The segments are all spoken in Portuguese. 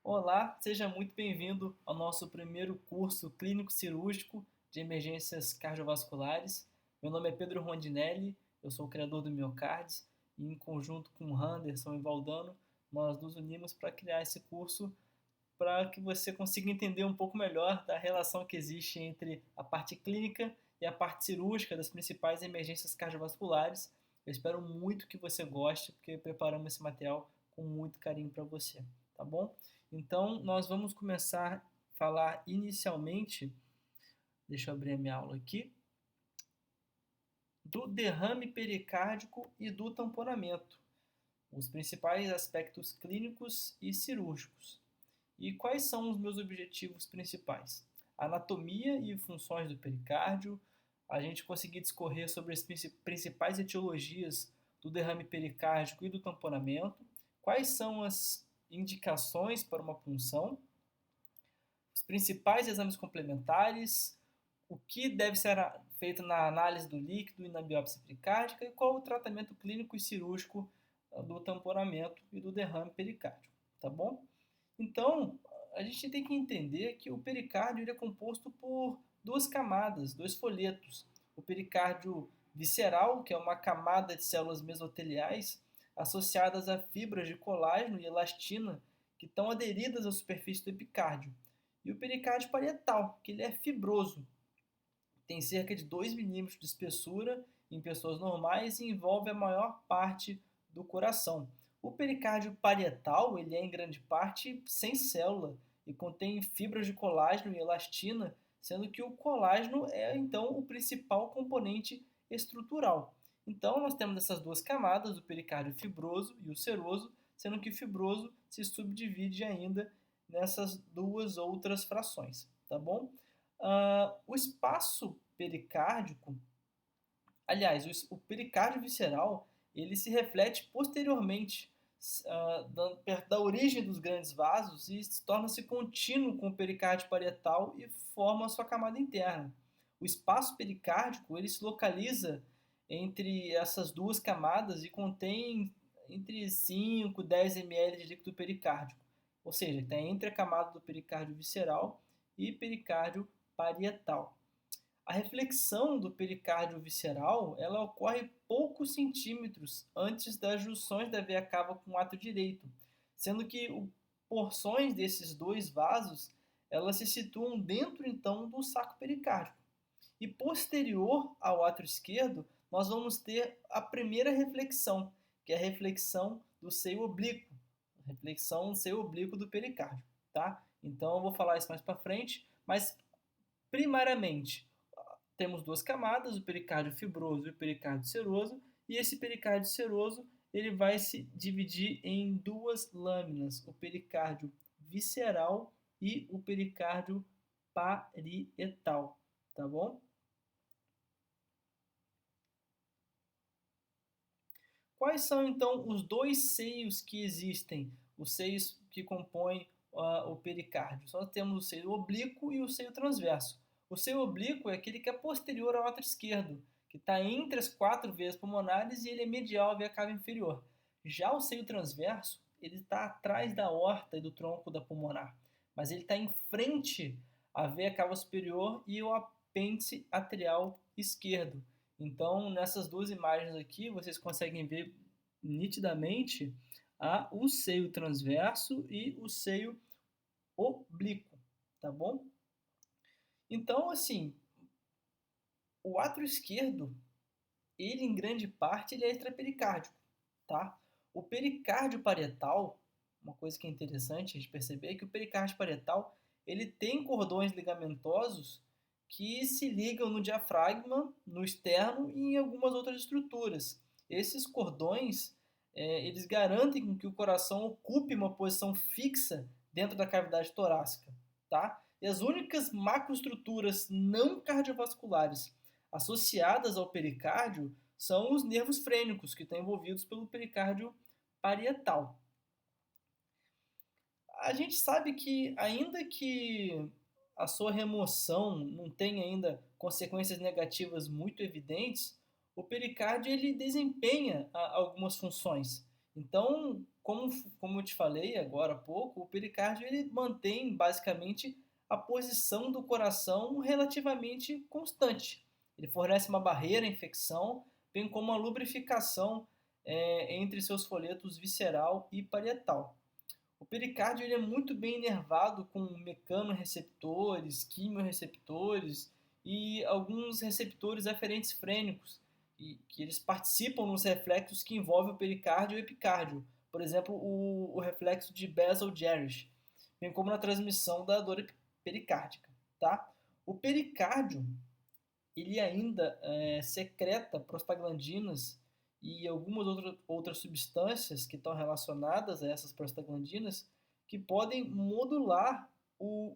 Olá, seja muito bem-vindo ao nosso primeiro curso clínico cirúrgico de emergências cardiovasculares. Meu nome é Pedro Rondinelli, eu sou o criador do Miocards e em conjunto com o Anderson e Valdano, nós nos unimos para criar esse curso para que você consiga entender um pouco melhor da relação que existe entre a parte clínica e a parte cirúrgica das principais emergências cardiovasculares. Eu espero muito que você goste, porque preparamos esse material com muito carinho para você, tá bom? Então, nós vamos começar a falar inicialmente, deixa eu abrir a minha aula aqui, do derrame pericárdico e do tamponamento, os principais aspectos clínicos e cirúrgicos. E quais são os meus objetivos principais? Anatomia e funções do pericárdio, a gente conseguir discorrer sobre as principais etiologias do derrame pericárdico e do tamponamento, quais são as indicações para uma punção, os principais exames complementares, o que deve ser feito na análise do líquido e na biópsia pericárdica e qual o tratamento clínico e cirúrgico do tamponamento e do derrame pericárdico, tá bom? Então, a gente tem que entender que o pericárdio ele é composto por duas camadas, dois folhetos. O pericárdio visceral, que é uma camada de células mesoteliais associadas a fibras de colágeno e elastina que estão aderidas à superfície do epicárdio. E o pericárdio parietal, que ele é fibroso, tem cerca de 2 milímetros de espessura em pessoas normais e envolve a maior parte do coração. O pericárdio parietal ele é em grande parte sem célula e contém fibras de colágeno e elastina, sendo que o colágeno é então o principal componente estrutural. Então nós temos essas duas camadas, o pericárdio fibroso e o seroso, sendo que o fibroso se subdivide ainda nessas duas outras frações, tá bom? O espaço pericárdico, aliás, o pericárdio visceral, ele se reflete posteriormente perto da origem dos grandes vasos e torna-se contínuo com o pericárdio parietal e forma a sua camada interna. O espaço pericárdico ele se localiza entre essas duas camadas e contém entre 5 e 10 ml de líquido pericárdico, ou seja, está entre a camada do pericárdio visceral e pericárdio parietal. A reflexão do pericárdio visceral ela ocorre poucos centímetros antes das junções da veia cava com o ato direito, sendo que porções desses dois vasos elas se situam dentro então do saco pericárdico. E posterior ao átrio esquerdo, nós vamos ter a primeira reflexão, que é a reflexão do seio oblíquo, a reflexão do seio oblíquo do pericárdio, tá? Então eu vou falar isso mais para frente, mas primariamente temos duas camadas, o pericárdio fibroso e o pericárdio seroso, e esse pericárdio seroso ele vai se dividir em duas lâminas, o pericárdio visceral e o pericárdio parietal, tá bom? Quais são então os dois seios que existem, os seios que compõem o pericárdio? Só temos o seio oblíquo e o seio transverso. O seio oblíquo é aquele que é posterior ao átrio esquerdo, que está entre as quatro veias pulmonares e ele é medial à veia cava inferior. Já o seio transverso, ele está atrás da aorta e do tronco da pulmonar, mas ele está em frente à veia cava superior e o apêndice atrial esquerdo. Então, nessas duas imagens aqui, vocês conseguem ver nitidamente o seio transverso e o seio oblíquo, tá bom? Então, assim, o átrio esquerdo, ele em grande parte ele é extrapericárdico, tá? O pericárdio parietal, uma coisa que é interessante a gente perceber é que o pericárdio parietal ele tem cordões ligamentosos que se ligam no diafragma, no externo e em algumas outras estruturas. Esses cordões eles garantem que o coração ocupe uma posição fixa dentro da cavidade torácica, tá? E as únicas macroestruturas não cardiovasculares associadas ao pericárdio são os nervos frênicos, que estão envolvidos pelo pericárdio parietal. A gente sabe que, ainda que a sua remoção não tenha ainda consequências negativas muito evidentes, o pericárdio ele desempenha algumas funções. Então, como eu te falei agora há pouco, o pericárdio ele mantém basicamente a posição do coração relativamente constante. Ele fornece uma barreira à infecção, bem como uma lubrificação entre seus folhetos visceral e parietal. O pericárdio ele é muito bem inervado com mecanorreceptores, quimiorreceptores e alguns receptores aferentes frênicos, que eles participam nos reflexos que envolvem o pericárdio e o epicárdio. Por exemplo, o reflexo de Bessel-Gerisch, bem como na transmissão da dor pericárdica. Tá? O pericárdio ele ainda secreta prostaglandinas e algumas outras substâncias que estão relacionadas a essas prostaglandinas que podem modular o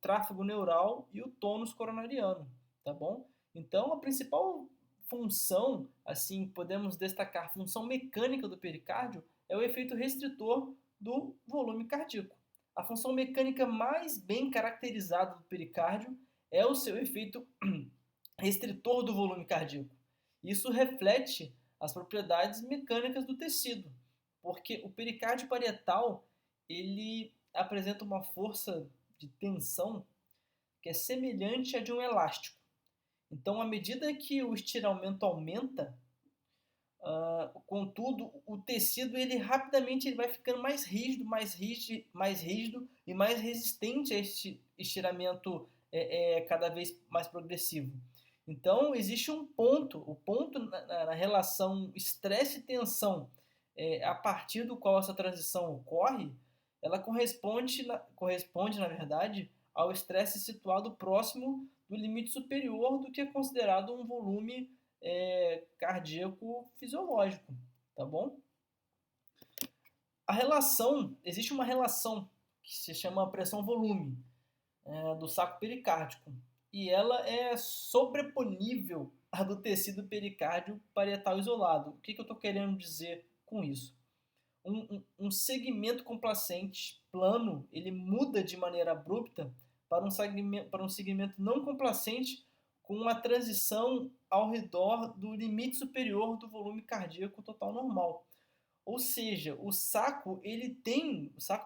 tráfego neural e o tônus coronariano, tá bom? Então, a principal função, assim, podemos destacar, a função mecânica do pericárdio é o efeito restritor do volume cardíaco. A função mecânica mais bem caracterizada do pericárdio é o seu efeito restritor do volume cardíaco. Isso reflete as propriedades mecânicas do tecido, porque o pericárdio parietal ele apresenta uma força de tensão que é semelhante à de um elástico. Então, à medida que o estiramento aumenta, contudo, o tecido ele rapidamente ele vai ficando mais rígido, mais rígido e mais resistente a este estiramento cada vez mais progressivo. Então, existe um ponto, o ponto na relação estresse e tensão, a partir do qual essa transição ocorre, ela corresponde, na verdade, ao estresse situado próximo do limite superior do que é considerado um volume cardíaco fisiológico, tá bom? Existe uma relação que se chama pressão-volume do saco pericárdico e ela é sobreponível à do tecido pericárdio parietal isolado. O que eu estou querendo dizer com isso? Um segmento complacente plano, ele muda de maneira abrupta para um segmento não complacente com uma transição ao redor do limite superior do volume cardíaco total normal. Ou seja, o saco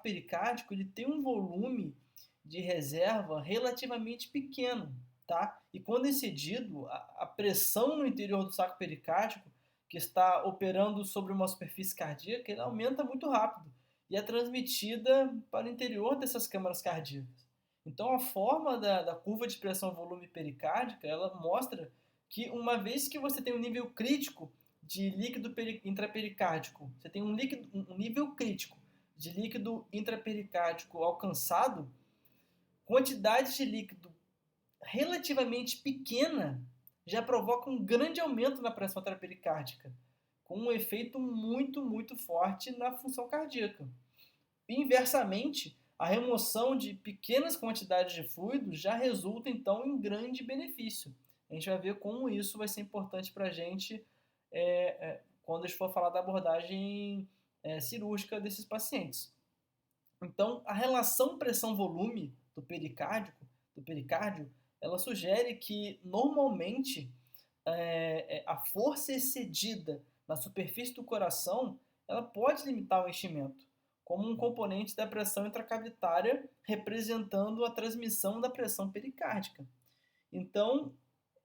pericárdico, ele tem um volume de reserva relativamente pequeno, tá? E quando excedido, a pressão no interior do saco pericárdico, que está operando sobre uma superfície cardíaca, ela aumenta muito rápido e é transmitida para o interior dessas câmaras cardíacas. Então, a forma da curva de pressão-volume pericárdica, ela mostra que uma vez que você tem um nível crítico de líquido intrapericárdico, você tem um nível crítico de líquido intrapericárdico alcançado, quantidade de líquido relativamente pequena já provoca um grande aumento na pressão intrapericárdica, com um efeito muito, muito forte na função cardíaca. Inversamente, a remoção de pequenas quantidades de fluido já resulta, então, em grande benefício. A gente vai ver como isso vai ser importante para a gente quando a gente for falar da abordagem cirúrgica desses pacientes. Então, a relação pressão-volume do pericárdio, ela sugere que, normalmente, a força excedida na superfície do coração, ela pode limitar o enchimento, como um componente da pressão intracavitária, representando a transmissão da pressão pericárdica. Então,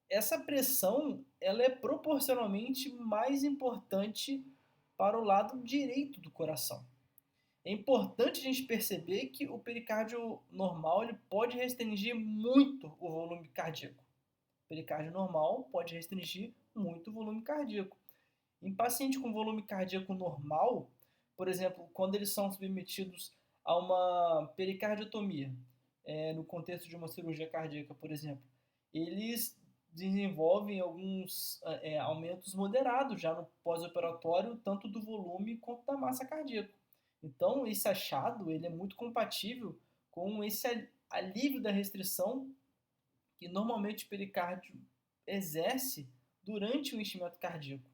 essa pressão ela é proporcionalmente mais importante para o lado direito do coração. É importante a gente perceber que o pericárdio normal ele pode restringir muito o volume cardíaco. O pericárdio normal pode restringir muito o volume cardíaco. Em paciente com volume cardíaco normal, por exemplo, quando eles são submetidos a uma pericardiotomia, no contexto de uma cirurgia cardíaca, por exemplo, eles desenvolvem alguns aumentos moderados já no pós-operatório, tanto do volume quanto da massa cardíaca. Então, esse achado ele é muito compatível com esse alívio da restrição que normalmente o pericárdio exerce durante o enchimento cardíaco.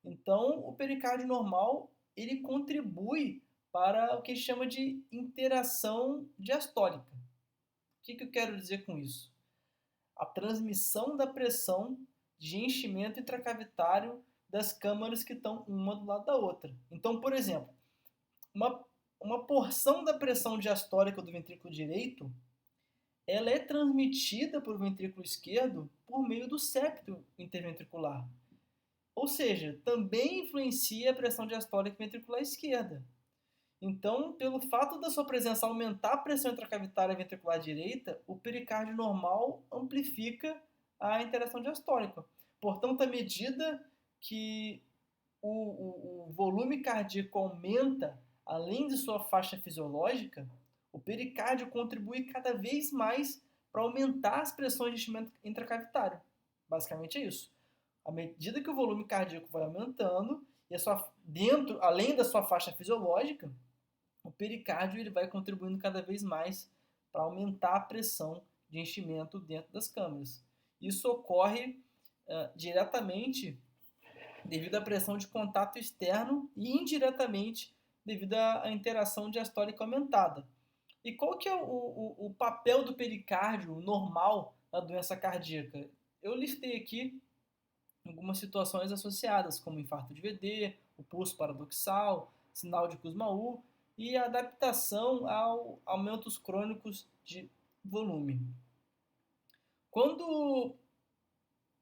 Então, o pericárdio normal ele contribui para o que chama de interação diastólica. O que eu quero dizer com isso? A transmissão da pressão de enchimento intracavitário das câmaras que estão uma do lado da outra. Então, por exemplo, uma, uma porção da pressão diastólica do ventrículo direito, ela é transmitida para o ventrículo esquerdo por meio do septo interventricular. Ou seja, também influencia a pressão diastólica ventricular esquerda. Então, pelo fato da sua presença aumentar a pressão intracavitária ventricular direita, o pericárdio normal amplifica a interação diastólica. Portanto, à medida que o volume cardíaco aumenta, além de sua faixa fisiológica, o pericárdio contribui cada vez mais para aumentar as pressões de enchimento intracavitário. Basicamente é isso. À medida que o volume cardíaco vai aumentando, e além da sua faixa fisiológica, o pericárdio ele vai contribuindo cada vez mais para aumentar a pressão de enchimento dentro das câmaras. Isso ocorre diretamente devido à pressão de contato externo e indiretamente devido à interação diastólica aumentada. E qual que é o papel do pericárdio normal na doença cardíaca? Eu listei aqui algumas situações associadas, como infarto de VD, o pulso paradoxal, sinal de Kussmaul e a adaptação a aumentos crônicos de volume. Quando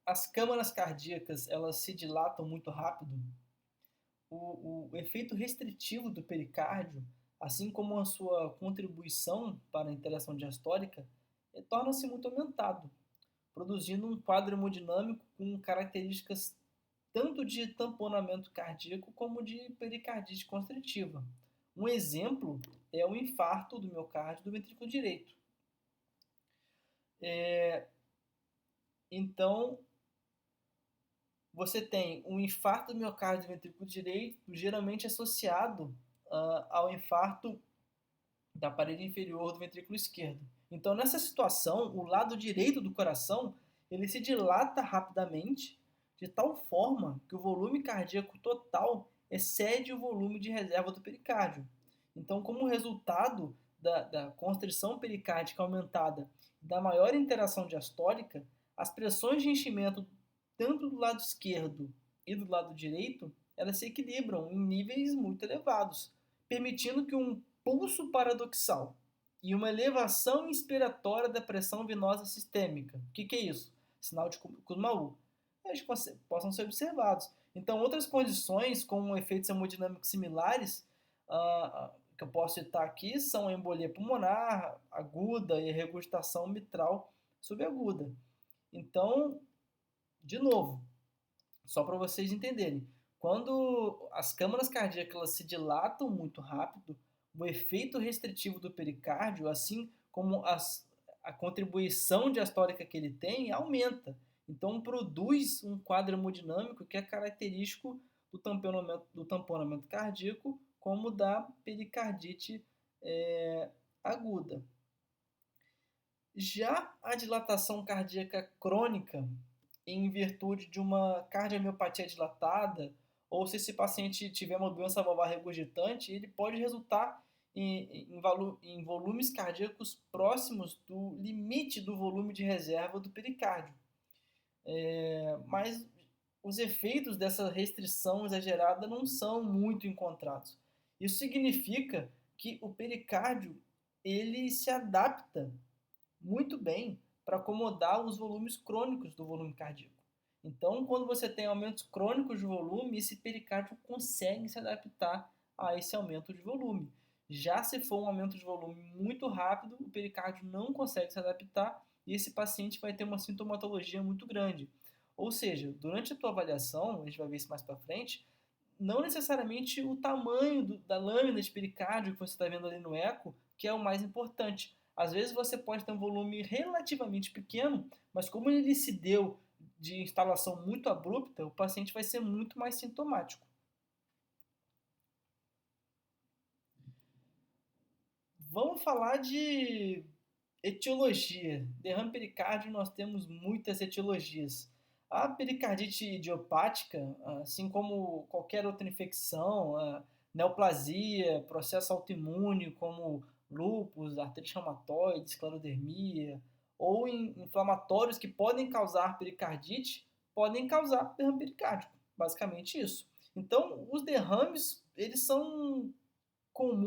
as câmaras cardíacas elas se dilatam muito rápido, o efeito restritivo do pericárdio, assim como a sua contribuição para a interação diastólica, torna-se muito aumentado, produzindo um quadro hemodinâmico com características tanto de tamponamento cardíaco como de pericardite constritiva. Um exemplo é o infarto do miocárdio do ventrículo direito. Então, você tem um infarto do miocárdio do ventrículo direito, geralmente associado ao infarto da parede inferior do ventrículo esquerdo. Então, nessa situação, o lado direito do coração ele se dilata rapidamente, de tal forma que o volume cardíaco total excede o volume de reserva do pericárdio. Então, como resultado da constrição pericárdica aumentada e da maior interação diastólica, as pressões de enchimento tanto do lado esquerdo e do lado direito, elas se equilibram em níveis muito elevados, permitindo que um pulso paradoxal e uma elevação inspiratória da pressão venosa sistêmica. O que é isso? Sinal de Kussmaul. Eles possam ser observados. Então, outras condições com efeitos hemodinâmicos similares, que eu posso citar aqui, são a embolia pulmonar aguda e a regurgitação mitral subaguda. Então, de novo, só para vocês entenderem, quando as câmaras cardíacas elas se dilatam muito rápido, o efeito restritivo do pericárdio, assim como a contribuição diastólica que ele tem, aumenta. Então, produz um quadro hemodinâmico que é característico do tamponamento cardíaco, como da pericardite aguda. Já a dilatação cardíaca crônica, em virtude de uma cardiomiopatia dilatada, ou se esse paciente tiver uma doença valvar regurgitante, ele pode resultar em volumes cardíacos próximos do limite do volume de reserva do pericárdio. Mas os efeitos dessa restrição exagerada não são muito encontrados. Isso significa que o pericárdio ele se adapta muito bem para acomodar os volumes crônicos do volume cardíaco. Então, quando você tem aumentos crônicos de volume, esse pericárdio consegue se adaptar a esse aumento de volume. Já se for um aumento de volume muito rápido, o pericárdio não consegue se adaptar e esse paciente vai ter uma sintomatologia muito grande. Ou seja, durante a tua avaliação, a gente vai ver isso mais para frente, não necessariamente o tamanho da lâmina de pericárdio que você está vendo ali no eco, que é o mais importante. Às vezes você pode ter um volume relativamente pequeno, mas como ele se deu de instalação muito abrupta, o paciente vai ser muito mais sintomático. Vamos falar de etiologia. Derrame pericárdio, nós temos muitas etiologias. A pericardite idiopática, assim como qualquer outra infecção, a neoplasia, processo autoimune como lúpus, artrite reumatoide, esclerodermia, ou inflamatórios que podem causar pericardite, podem causar derrame pericárdico. Basicamente isso. Então, os derrames, eles são comuns